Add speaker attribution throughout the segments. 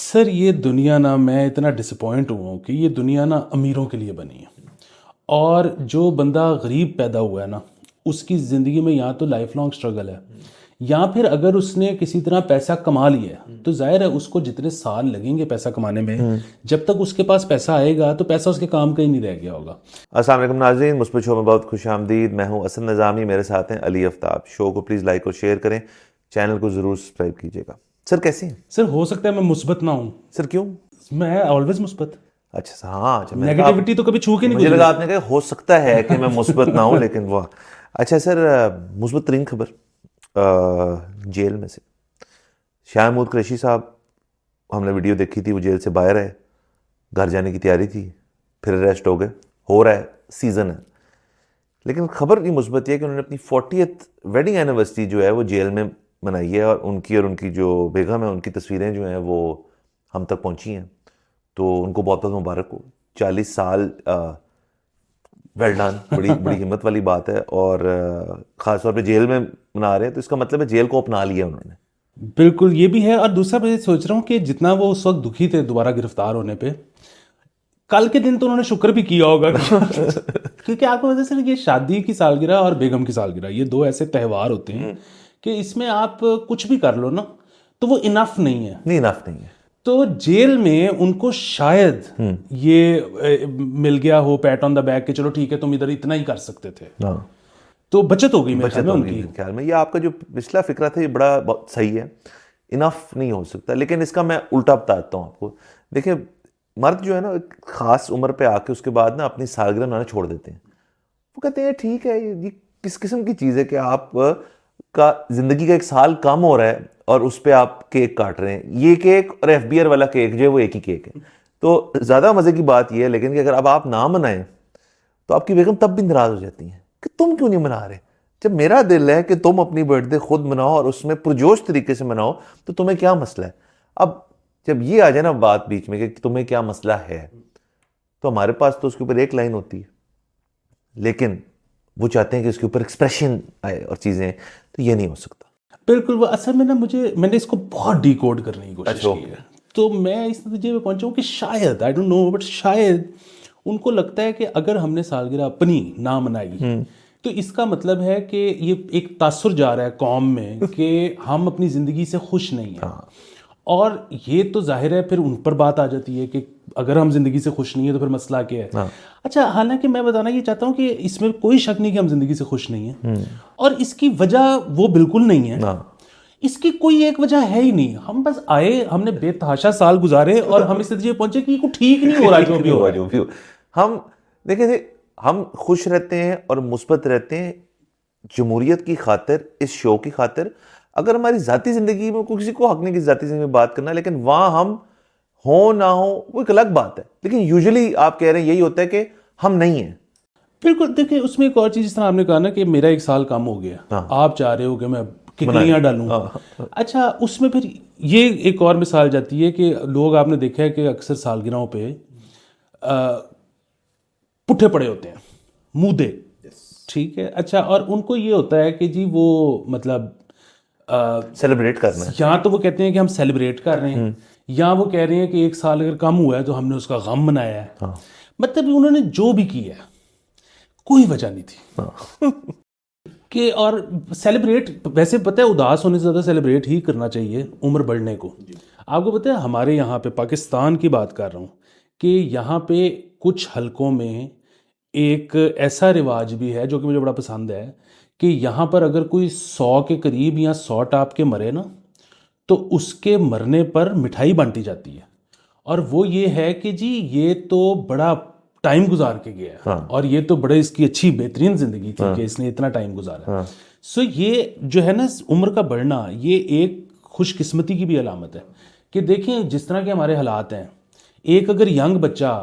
Speaker 1: Sir ये दुनिया ना, मैं इतना डिसअपॉइंट हुआ हूँ कि ये दुनिया ना अमीरों के लिए बनी है। और जो बंदा गरीब पैदा हुआ है ना, उसकी ज़िंदगी में या तो लाइफ लॉन्ग स्ट्रगल है, या फिर अगर उसने किसी तरह पैसा कमा लिया है तो जाहिर है उसको जितने साल लगेंगे पैसा कमाने में, जब तक उसके पास पैसा आएगा तो पैसा उसके काम का ही नहीं रह गया होगा।
Speaker 2: अस्सलाम वालेकुम नाज़रीन, मुस्बत शो में बहुत खुश आमदीद। मैं हूं असद निज़ामी, मेरे साथ हैं अली आफ्ताब। शो को प्लीज़ लाइक और शेयर करें, चैनल को ज़रूर सब्सक्राइब कीजिएगा। सर कैसे हैं?
Speaker 1: सर हो सकता है मैं मुस्बत ना हूँ,
Speaker 2: सर क्यों?
Speaker 1: मैं ऑलवेज मुस्बत।
Speaker 2: अच्छा हाँ, अच्छा
Speaker 1: नेगेटिविटी तो कभी छू के नहीं
Speaker 2: मुझे
Speaker 1: गुजरी।
Speaker 2: लगा आपने कहा हो सकता है कि मैं मुस्बत ना हूँ, लेकिन वाह। अच्छा सर, मुस्बत तरीन खबर जेल में से शाह महमूद कुरैशी साहब, हमने वीडियो देखी थी, वो जेल से बाहर आए, घर जाने की तैयारी थी, फिर अरेस्ट हो रहा है, सीज़न है। लेकिन खबर ये मुस्बत है कि उन्होंने अपनी 40th वेडिंग एनिवर्सरी जो है वो जेल में मनाई है, और उनकी जो बेगम है उनकी तस्वीरें जो हैं वो हम तक पहुंची हैं, तो उनको बहुत बहुत मुबारक हो। 40 साल वेल डन, बड़ी बड़ी हिम्मत वाली बात है। और ख़ास तौर पे जेल में मना रहे हैं, तो इसका मतलब है जेल को अपना लिया उन्होंने।
Speaker 1: बिल्कुल ये भी है। और दूसरा मैं सोच रहा हूँ कि जितना वो उस वक्त दुखी थे दोबारा गिरफ्तार होने पे, कल के दिन तो उन्होंने शुक्र भी किया होगा क्योंकि आपको वजह से ये शादी की सालगिरह और बेगम की सालगिरह, ये दो ऐसे त्यौहार होते हैं कि इसमें आप कुछ भी कर लो ना तो वो इनफ नहीं है।
Speaker 2: नहीं, इनफ नहीं है।
Speaker 1: तो जेल में उनको शायद ये मिल गया हो पैट ऑन द बैक कि चलो ठीक है तुम इधर इतना ही कर सकते थे,
Speaker 2: हाँ,
Speaker 1: तो बचत हो गई मेरे ख्याल
Speaker 2: बचत
Speaker 1: में
Speaker 2: होगी
Speaker 1: उनकी।
Speaker 2: मेरे ख्याल में। ये आपका जो पिछला फिक्रा था ये बड़ा बहुत सही है, इनफ नहीं हो सकता। लेकिन इसका मैं उल्टा बताता हूँ आपको। देखिए, मर्द जो है ना एक खास उम्र पे आके उसके बाद ना अपनी सालगिरह मनाना छोड़ देते हैं। वो कहते हैं ठीक है, ये किस किस्म की चीज़ है कि आप का जिंदगी का एक साल कम हो रहा है और उस पर आप केक काट रहे हैं। ये केक और FBR वाला केक जो है वो एक ही केक है। तो ज़्यादा मज़े की बात यह है लेकिन कि अगर अब आप ना मनाएं तो आपकी बेगम तब भी नाराज़ हो जाती हैं कि तुम क्यों नहीं मना रहे। जब मेरा दिल है कि तुम अपनी बर्थडे खुद मनाओ और उसमें पुरजोश तरीके से मनाओ, तो तुम्हें क्या मसला है। अब जब ये आ जाए ना बात बीच में कि तुम्हें क्या मसला है, तो हमारे पास तो उसके ऊपर एक लाइन होती है, लेकिन वो चाहते हैं कि उसके ऊपर एक्सप्रेशन आए और चीज़ें, तो ये नहीं हो सकता।
Speaker 1: बिल्कुल। वो असल में ना मैंने इसको बहुत डिकोड करने की कोशिश
Speaker 2: अच्छा,
Speaker 1: की है, तो मैं इस नतीजे में पहुंचा हूँ कि शायद, आई डोंट नो, बट शायद उनको लगता है कि अगर हमने सालगिरह अपनी ना मनाई तो इसका मतलब है कि ये एक तासुर जा रहा है कौम में कि हम अपनी ज़िंदगी से खुश नहीं हैं। और ये तो जाहिर है फिर उन पर बात आ जाती है कि अगर हम जिंदगी से खुश नहीं है तो फिर मसला क्या है। अच्छा, हालांकि मैं बताना ये चाहता हूँ कि इसमें कोई शक नहीं कि हम जिंदगी से खुश नहीं है, और इसकी वजह वो बिल्कुल नहीं है। इसकी कोई एक वजह है ही नहीं। हम बस आए, हमने बेतहाशा साल गुजारे और हम इस नतीजे पहुंचे कि कुछ ठीक नहीं हो रहा जो भी हो रहा है।
Speaker 2: हम देखिए, हम खुश रहते हैं और मुस्बत रहते हैं जमहूरियत की खातिर, इस शो की खातिर। अगर हमारी ज़ाती ज़िंदगी में किसी को हक नहीं कि ज़ाती ज़िंदगी में बात करना, लेकिन वहाँ हम हो ना हो वो एक अलग बात है। लेकिन यूजुअली आप कह रहे हैं यही होता है कि हम नहीं हैं।
Speaker 1: बिल्कुल। देखिए उसमें एक और चीज़, जिस तरह आपने कहा ना कि मेरा एक साल कम हो गया, आप चाह रहे हो कि मैं किकलियाँ डालूं। अच्छा, उसमें फिर ये एक और मिसाल जाती है कि लोग, आपने देखा है कि अक्सर सालगिरहों पे पुट्ठे पड़े होते हैं, मूदे। ठीक है। अच्छा, और उनको ये होता है कि जी वो मतलब
Speaker 2: सेलिब्रेट करना है।
Speaker 1: या तो वो कहते हैं कि हम सेलिब्रेट कर रहे हैं, या वो कह रहे हैं कि एक साल अगर कम हुआ है तो हमने उसका गम मनाया है। मतलब उन्होंने जो भी किया है कोई वजह नहीं थी कि, और सेलिब्रेट, वैसे पता है उदास होने से ज़्यादा सेलिब्रेट ही करना चाहिए उम्र बढ़ने को। आपको पता है हमारे यहाँ पे, पाकिस्तान की बात कर रहा हूँ, कि यहाँ पे कुछ हलकों में एक ऐसा रिवाज भी है जो कि मुझे बड़ा पसंद है कि यहाँ पर अगर कोई 100 के करीब या 100 टाप के मरे ना, तो उसके मरने पर मिठाई बांटी जाती है। और वो ये है कि जी ये तो बड़ा टाइम गुजार के गया है, और ये तो बड़े इसकी अच्छी बेहतरीन ज़िंदगी थी कि इसने इतना टाइम गुजारा। सो ये जो है ना उम्र का बढ़ना, ये एक खुशकिस्मती की भी अलामत है कि देखें जिस तरह के हमारे हालात हैं, एक अगर यंग बच्चा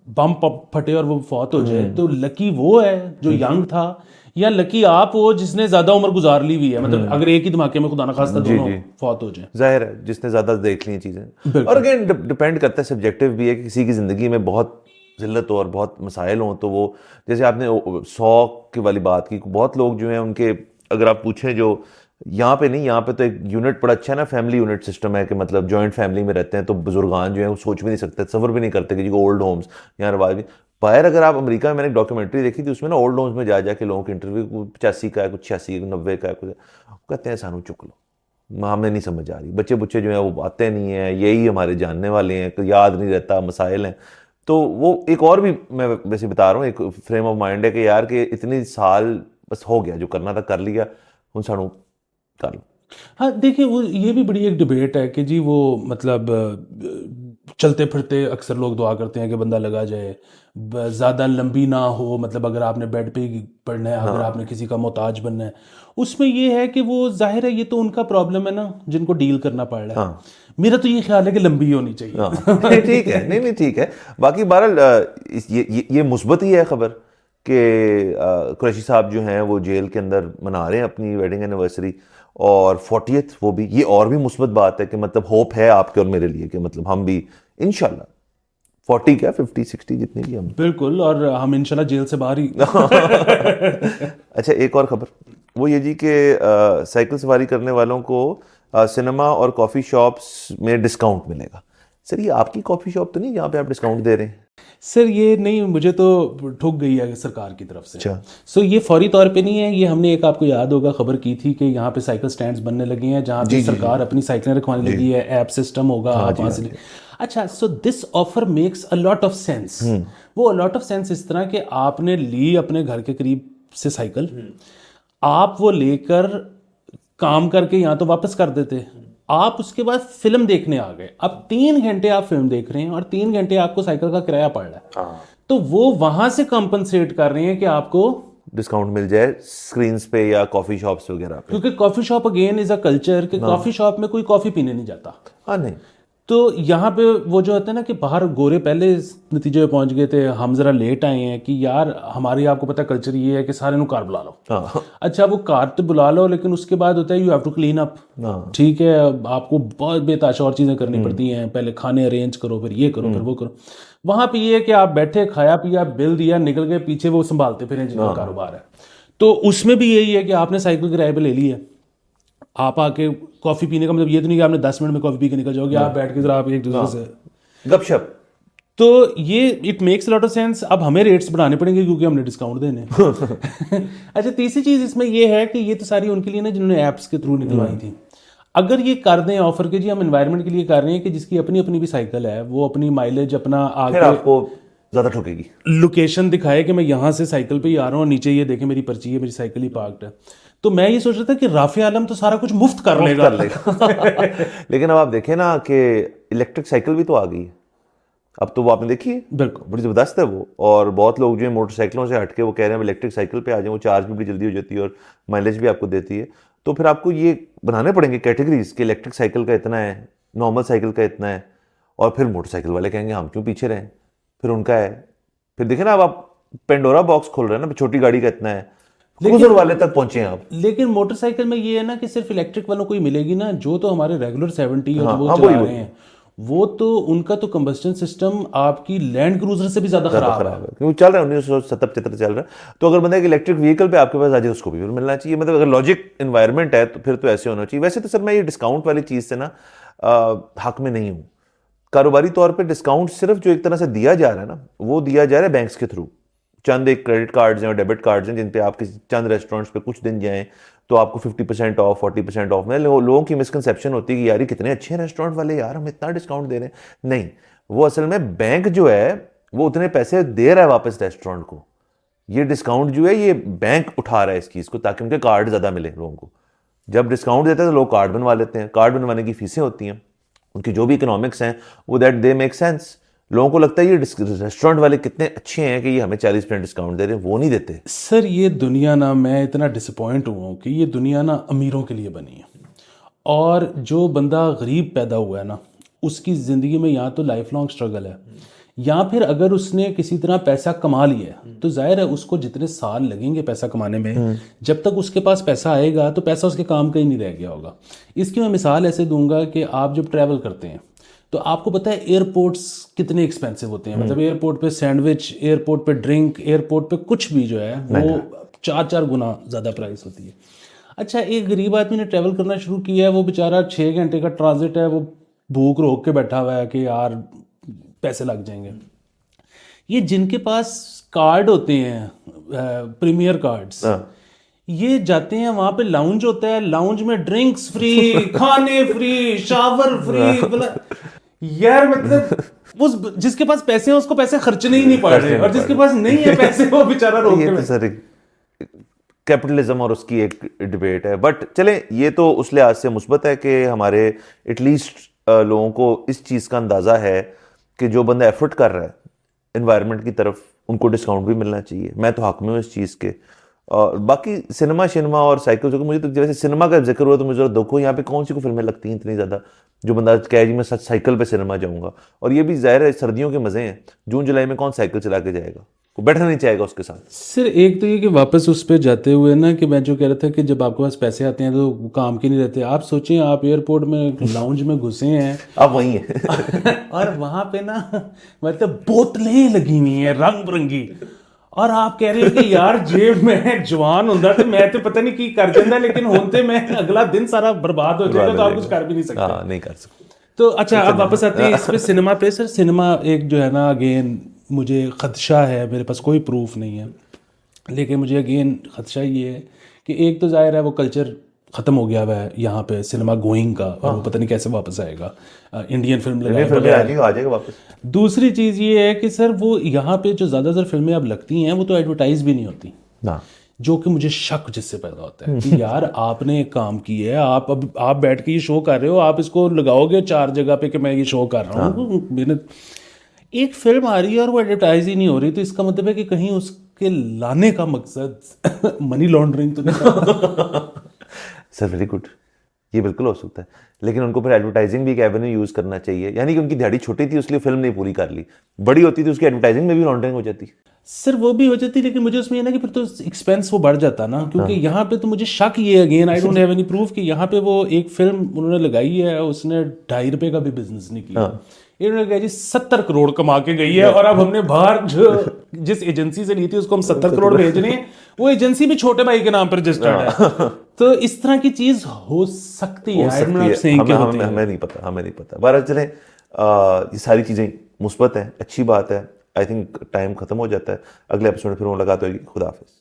Speaker 1: बम फटे और वो फौत हो जाए तो लकी वो है जो यंग था, या लकी आप हो जिसने ज्यादा उम्र गुजार ली हुई है। मतलब अगर एक ही धमाके में खुदा ना खास्ता दोनों फौत हो जाए,
Speaker 2: जाहिर है जिसने ज्यादा देख ली चीजें। और अगेन डिपेंड करता है, सब्जेक्टिव भी है कि किसी की जिंदगी में बहुत जिल्लत हो और बहुत मसाइल हो, तो वो जैसे आपने 100 की वाली बात की, बहुत लोग जो हैं उनके, अगर आप पूछें जो यहाँ पे नहीं, यहाँ पे तो एक यूनिट बड़ा अच्छा है ना, फैमिली यूनिट सिस्टम है कि मतलब जॉइंट फैमिली में रहते हैं, तो बुजुर्गान जो है वो सोच भी नहीं सकते, सफ़र भी नहीं करते कि जी ओल्ड होम्स यहाँ रवाज भी। बाहर अगर आप अमेरिका में, मैंने एक डॉक्यूमेंट्री देखी थी, उसमें ना ओल्ड होम्स में जा जाके लोगों के इंटरव्यू, 85 का है, कुछ 86 90 का है, कुछ कहते हैं सानू चुक लो, हमें नहीं समझ आ रही, बच्चे बुच्चे जो हैं वो आते नहीं हैं, यही हमारे जानने वाले हैं, याद नहीं रहता, मसाइल हैं। तो वो एक और भी मैं वैसे बता रहा हूँ, एक फ्रेम ऑफ माइंड है कि यार कि इतनी साल बस हो गया, जो करना था कर लिया, उन सानू कर लो।
Speaker 1: हाँ देखिए, वो ये भी बड़ी एक डिबेट है कि जी वो मतलब चलते फिरते अक्सर लोग दुआ करते हैं कि बंदा लगा जाए, ज़्यादा लंबी ना हो, मतलब अगर आपने बेड पे ही पढ़ना है, अगर आपने किसी का मोहताज बनना है, उसमें ये है कि वो जाहिर है ये तो उनका प्रॉब्लम है ना, जिनको डील करना पड़ रहा है।
Speaker 2: हाँ
Speaker 1: मेरा तो ये ख्याल है कि लंबी होनी चाहिए।
Speaker 2: हाँ नहीं ठीक है, नहीं नहीं ठीक है। बाकी बहरहाल ये मुस्बत ही है खबर कि कुरैशी साहब जो हैं वो जेल के अंदर मना रहे हैं अपनी वेडिंग एनिवर्सरी, और 40th वो भी, ये और भी मुस्बत बात है कि मतलब होप है आपके और मेरे लिए कि मतलब हम भी इंशाल्लाह 40 क्या 50 60 जितने भी हम
Speaker 1: बिल्कुल, और हम इंशाल्लाह जेल से बाहर ही।
Speaker 2: अच्छा एक और खबर वो ये जी कि साइकिल सवारी करने वालों को सिनेमा और कॉफ़ी शॉप्स में डिस्काउंट मिलेगा। सर ये आपकी कॉफ़ी शॉप तो नहीं जहाँ पे आप डिस्काउंट दे रहे हैं?
Speaker 1: सर ये नहीं, मुझे तो ठुक गई है सरकार की तरफ से।
Speaker 2: अच्छा।
Speaker 1: सो ये फौरी तौर पे नहीं है, ये हमने एक, आपको याद होगा खबर की थी कि यहाँ पे साइकिल स्टैंड्स बनने लगे हैं जहाँ पे सरकार अपनी साइकिलें रखवाने लगी है, ऐप सिस्टम होगा, आप वहाँ से अच्छा। So this offer makes a lot of sense. वो अ लॉट ऑफ सेंस इस तरह कि आपने ली अपने घर के करीब से साइकिल, आप वो लेकर काम करके यहाँ तो वापस कर देते, आप उसके बाद फिल्म देखने आ गए, अब 3 घंटे आप फिल्म देख रहे हैं और 3 घंटे आपको साइकिल का किराया पड़ रहा है, तो वो वहां से कंपनसेट कर रहे हैं कि आपको
Speaker 2: डिस्काउंट मिल जाए स्क्रीन्स पे या कॉफ़ी शॉप्स वगैरह पे।
Speaker 1: क्योंकि coffee shop again is a culture कि कॉफी शॉप में कोई कॉफी पीने नहीं जाता।
Speaker 2: हाँ नहीं
Speaker 1: तो यहाँ पे वो जो होता है ना कि बाहर गोरे पहले इस नतीजे पे पहुंच गए थे, हम जरा लेट आए हैं कि यार हमारी, आपको पता कल्चर ये है कि सारे नु कार बुला लो।
Speaker 2: हाँ
Speaker 1: अच्छा वो कार तो बुला लो, लेकिन उसके बाद होता है you have to clean up. ठीक है, आपको बहुत बेताशा और चीज़ें करनी पड़ती हैं, पहले खाने अरेंज करो, फिर ये करो, फिर वो करो। वहाँ पे ये है कि आप बैठे, खाया पिया, बिल दिया, निकल गए, पीछे वो संभालते फिर जिनका कारोबार है। तो उसमें भी यही है कि आपने साइकिल किराए पे ले ली है, आप आके कॉफ़ी पीने का मतलब ये तो नहीं कि आपने 10 मिनट में कॉफ़ी पी के निकल जाओगे, आप बैठ के जरा आप एक दूसरे से
Speaker 2: गपशप।
Speaker 1: तो ये it makes lot of sense. अब हमें रेट्स बढ़ाने पड़ेंगे क्योंकि हमने डिस्काउंट देने अच्छा तीसरी चीज़ इसमें ये है कि ये तो सारी उनके लिए ना जिन्होंने ऐप्स के थ्रू निकलवाई थी। अगर ये कर दें ऑफर के जी हम एनवायरनमेंट के लिए कर रहे हैं कि जिसकी अपनी अपनी भी साइकिल है, वो अपनी माइलेज अपना
Speaker 2: फिर
Speaker 1: आगे
Speaker 2: आपको ज़्यादा ठुकेगी,
Speaker 1: लोकेशन दिखाए कि मैं यहाँ से साइकिल पे ही आ रहा हूँ और नीचे ये देखें मेरी पर्ची है, मेरी साइकिल ही पार्क्ड है। तो मैं ये सोच रहा था कि राफे आलम तो सारा कुछ मुफ्त कर लेगा।
Speaker 2: लेकिन अब आप देखें ना कि इलेक्ट्रिक साइकिल भी तो आ गई है अब, तो वो आपने देखी है,
Speaker 1: बिल्कुल
Speaker 2: बड़ी ज़बरदस्त है वो। और बहुत लोग जो है मोटरसाइकिलों से हटके वो कह रहे हैं इलेक्ट्रिक साइकिल पे आ जाए, वो चार्ज भी बड़ी जल्दी हो जाती है और माइलेज भी आपको देती है। तो फिर आपको ये बनाने पड़ेंगे कैटेगरीज कि इलेक्ट्रिक साइकिल का इतना है, नॉर्मल साइकिल का इतना है, और फिर मोटरसाइकिल वाले कहेंगे हम क्यों पीछे रहें, फिर उनका है। फिर देखें ना, अब आप पेंडोरा बॉक्स खोल रहे हैं ना, छोटी गाड़ी का इतना है, क्रूजर वाले तक पहुंचे हैं आप।
Speaker 1: लेकिन मोटरसाइकिल में ये है ना कि सिर्फ इलेक्ट्रिक वालों को ही मिलेगी ना, जो तो हमारे रेगुलर 70 और वो चला रहे हैं, वो तो उनका तो कंबस्टन सिस्टम आपकी लैंड क्रूजर से भी ज्यादा खराब है,
Speaker 2: क्योंकि चल रहा है 1970 चल रहा है। तो अगर बंदा एक इलेक्ट्रिक व्हीकल पे आपके पास आ जाए उसको भी फिर मिलना चाहिए। मतलब अगर लॉजिक इन्वायरमेंट है तो फिर तो ऐसे होना चाहिए। वैसे तो सर मैं ये डिस्काउंट वाली चीज़ से ना हक में नहीं हूँ। कारोबारी तौर पर डिस्काउंट सिर्फ जो एक तरह से दिया जा रहा है ना, वो दिया जा रहा है बैंक्स के थ्रू। चंद एक क्रेडिट कार्ड्स हैं और डेबिट कार्ड्स हैं जिन पे आप किसी चंद रेस्टोरेंट्स पे कुछ दिन जाएं तो आपको 50% ऑफ 40% ऑफ में। लोगों की मिसकंसेप्शन होती है कि यार ये कितने अच्छे हैं रेस्टोरेंट वाले, यार हम इतना डिस्काउंट दे रहे हैं। नहीं, वो असल में बैंक जो है वो उतने पैसे दे रहा है वापस रेस्टोरेंट को। ये डिस्काउंट जो है ये बैंक उठा रहा है इस चीज़ को ताकि उनके कार्ड ज़्यादा मिले लोगों को। जब डिस्काउंट देते हैं तो लोग कार्ड बनवा लेते हैं, कार्ड बनवाने की फीसें होती हैं, उनकी जो भी इकोनॉमिक्स हैं वो दैट दे मेक सेंस। लोगों को लगता है ये रेस्टोरेंट वाले कितने अच्छे हैं कि ये हमें 40% डिस्काउंट दे रहे हैं, वो नहीं देते।
Speaker 1: सर ये दुनिया ना, मैं इतना डिसअपॉइंट हुआ हूँ कि ये दुनिया ना अमीरों के लिए बनी है, और जो बंदा गरीब पैदा हुआ है ना उसकी ज़िंदगी में या तो लाइफ लॉन्ग स्ट्रगल है, या फिर अगर उसने किसी तरह पैसा कमा लिया है तो जाहिर है उसको जितने साल लगेंगे पैसा कमाने में, जब तक उसके पास पैसा आएगा तो पैसा उसके काम का ही नहीं रह गया होगा। इसकी मैं मिसाल ऐसे दूंगा कि आप जब ट्रैवल करते हैं तो आपको पता है एयरपोर्ट्स कितने एक्सपेंसिव होते हैं। मतलब एयरपोर्ट पे सैंडविच, एयरपोर्ट पे ड्रिंक, एयरपोर्ट पे कुछ भी जो है वो 4-4 गुना ज़्यादा प्राइस होती है। अच्छा, एक गरीब आदमी ने ट्रैवल करना शुरू किया है, वो बेचारा 6 घंटे का ट्रांजिट है, वो भूख रोक के बैठा हुआ है कि यार पैसे लग जाएंगे। ये जिनके पास कार्ड होते हैं, प्रीमियर कार्ड्स, ये जाते हैं वहां पे लाउंज होता है, लाउंज में ड्रिंक्स फ्री, खाने फ्री, शावर फ्री, यार मतलब उस जिसके पास पैसे हैं उसको पैसे खर्चने ही नहीं पड़ रहे, और जिसके पास नहीं है पैसे वो बेचारा रोक के
Speaker 2: सर कैपिटलिज्म और उसकी एक डिबेट है। बट चले, ये तो उस लिहाज से मुस्बत है कि हमारे एटलीस्ट लोगों को इस चीज़ का अंदाज़ा है कि जो बंदा एफर्ट कर रहा है एनवायरनमेंट की तरफ, उनको डिस्काउंट भी मिलना चाहिए। मैं तो हक में हूँ इस चीज़ के। और बाकी सिनेमा और साइकिल, मुझे तो जैसे सिनेमा का जिक्र हुआ तो मुझे जरा देखो यहाँ पे कौन सी को फिल्में लगती हैं इतनी ज़्यादा, जो बंदा कहे जी मैं सच साइकिल पे सिनेमा जाऊँगा। और ये भी ज़ाहिर है सर्दियों के मज़े हैं, जून जुलाई में कौन साइकिल चला के जाएगा, वो बैठना नहीं चाहेगा उसके साथ।
Speaker 1: सर एक तो ये कि वापस उस पर जाते हुए ना, कि मैं जो कह रहा था कि जब आपके पास पैसे आते हैं तो काम के नहीं रहते। आप सोचें, आप एयरपोर्ट में लाउंज में घुसे हैं,
Speaker 2: आप वहीं हैं
Speaker 1: और वहाँ पे ना मतलब बोतलें लगी हुई हैं रंग बिरंगी, और आप कह रहे हैं कि यार जे मैं जवान होंदा तो मैं तो पता नहीं की कर देंदा, लेकिन होते मैं अगला दिन सारा बर्बाद हो जाएगा, तो आप कुछ कर भी नहीं सकते।
Speaker 2: हाँ, नहीं कर सकते।
Speaker 1: तो अच्छा, अब वापस आते हैं इस पे सिनेमा पे। सर सिनेमा एक जो है ना, अगेन मुझे खदशा है, मेरे पास कोई प्रूफ नहीं है, लेकिन मुझे अगेन खदशा ये है कि एक तो जाहिर है वो कल्चर ख़त्म हो गया हुआ है यहाँ पे सिनेमा गोइंग का, और वो पता नहीं कैसे वापस आएगा, इंडियन फिल्म
Speaker 2: आ जाएगा वापस।
Speaker 1: दूसरी चीज़ ये है कि सर वो यहाँ पे जो ज़्यादातर फिल्में अब लगती हैं वो तो एडवर्टाइज भी नहीं होती
Speaker 2: ना,
Speaker 1: जो कि मुझे शक जिससे पैदा होता है कि यार आपने एक काम किया है, आप बैठ के ये शो कर रहे हो, आप इसको लगाओगे 4 जगह पे कि मैं ये शो कर रहा हूँ। मैंने एक फिल्म आ रही है और वो एडवर्टाइज ही नहीं हो रही, तो इसका मतलब है कि कहीं उसके लाने का मकसद मनी लॉन्ड्रिंग तो नहीं।
Speaker 2: सर वेरी गुड, ये बिल्कुल हो सकता है, लेकिन उनको फिर एडवर्टाइजिंग भी एक एवेन्यू यूज़ करना चाहिए। यानी कि उनकी दिहाड़ी छोटी थी इसलिए फिल्म नहीं पूरी कर ली, बड़ी होती थी उसकी एडवर्टाइजिंग में भी लॉन्ड्रिंग हो जाती।
Speaker 1: सर वो भी हो जाती, लेकिन मुझे उसमें ये ना कि फिर तो एक्सपेंस वो बढ़ जाता ना, क्योंकि यहाँ पे तो मुझे शक ये, again I don't have any proof, कि यहाँ पे वो एक फिल्म उन्होंने लगाई है, उसने 2.5 रुपये का भी बिजनेस नहीं किया, इन्होंने कहा जी 70 करोड़ कमा के गई है, और अब हमने बाहर जो जिस एजेंसी से ली थी उसको हम 70 करोड़ भेज रहे हैं, वो एजेंसी भी छोटे भाई के नाम पर रजिस्टर्ड है। तो इस तरह की चीज हो सकती है,
Speaker 2: हमें नहीं पता। बहरहाल चलें, ये सारी चीज़ें मुस्बत हैं, अच्छी बात है। आई थिंक टाइम खत्म हो जाता है, अगले एपिसोड में फिर मुलाकात होगी। खुदा हाफिज़।